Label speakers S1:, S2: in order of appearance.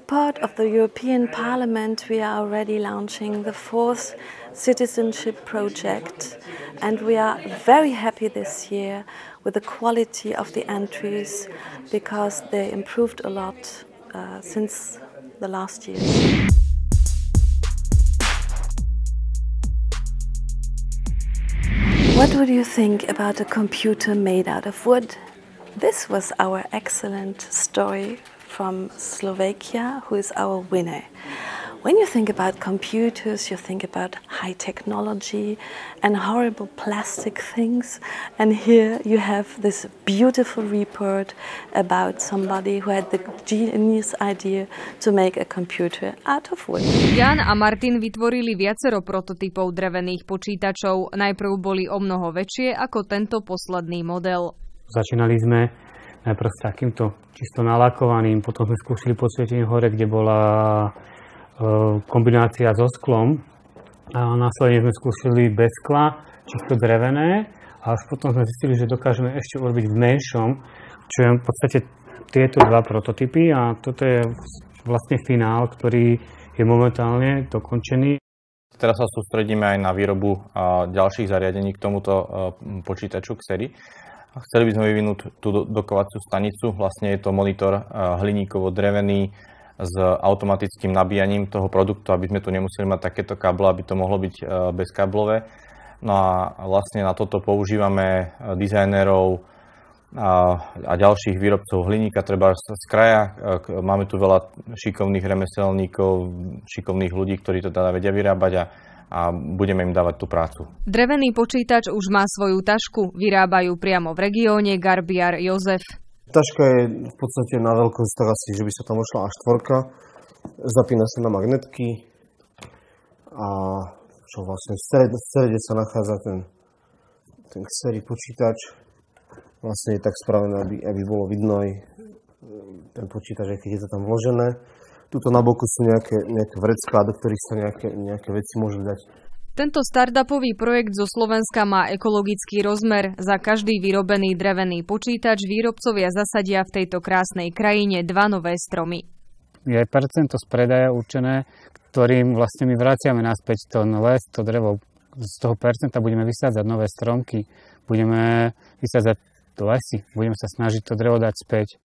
S1: support of the European Parliament, we are already launching the 4th citizenship project, and we are very happy this year with the quality of the entries because they improved a lot since the last year. What would you think about a computer made out of wood? This was our excellent story from Slovakia, who is our winner. When you think about computers, you think about high technology and horrible plastic things. And here you have this beautiful report about somebody who had the genius idea to make a computer out of wood.
S2: Jan a Martin vytvorili viacero prototypov drevených počítačov. Najprv boli omnoho väčšie ako tento posledný model.
S3: Začínali sme najprv s takýmto čisto nalakovaným, potom sme skúšali podsvietenie hore, kde bola kombinácia so sklom. A následne sme skúšali bez skla, čisto drevené. A až potom sme zistili, že dokážeme ešte urobiť v menšom, čo je v podstate tieto dva prototypy. A toto je vlastne finál, ktorý je momentálne dokončený.
S4: Teraz sa sústredíme aj na výrobu ďalších zariadení k tomuto počítaču Xery. Chceli by sme vyvinúť tú dokovaciu stanicu. Vlastne je to monitor hliníkovo-drevený s automatickým nabíjaním toho produktu, aby sme tu nemuseli mať takéto káble, aby to mohlo byť bezkáblové. No a vlastne na toto používame dizajnérov a ďalších výrobcov hliníka, treba z kraja. Máme tu veľa šikovných remeselníkov, šikovných ľudí, ktorí to teda vedia vyrábať a budeme im dávať tú prácu.
S2: Drevený počítač už má svoju tašku, vyrábajú priamo v regióne Garbiar Jozef.
S5: Taška je v podstate na veľkosť tak asi, že by sa tam vošla A4, zapína sa na magnetky a čo vlastne v strede sa nachádza ten Xery počítač. Vlastne je tak spravené, aby bolo vidno aj ten počítač, aj keď je to tam vložené. Tuto na boku sú nejaké vrecká, do ktorých sa nejaké veci môžu dať.
S2: Tento startupový projekt zo Slovenska má ekologický rozmer. Za každý vyrobený drevený počítač výrobcovia zasadia v tejto krásnej krajine 2 nové stromy.
S3: Je percento z predaja určené, ktorým vlastne my vraciame naspäť to drevo. Z toho percenta budeme vysádzať nové stromky, budeme vysádzať lesy, budeme sa snažiť to drevo dať späť.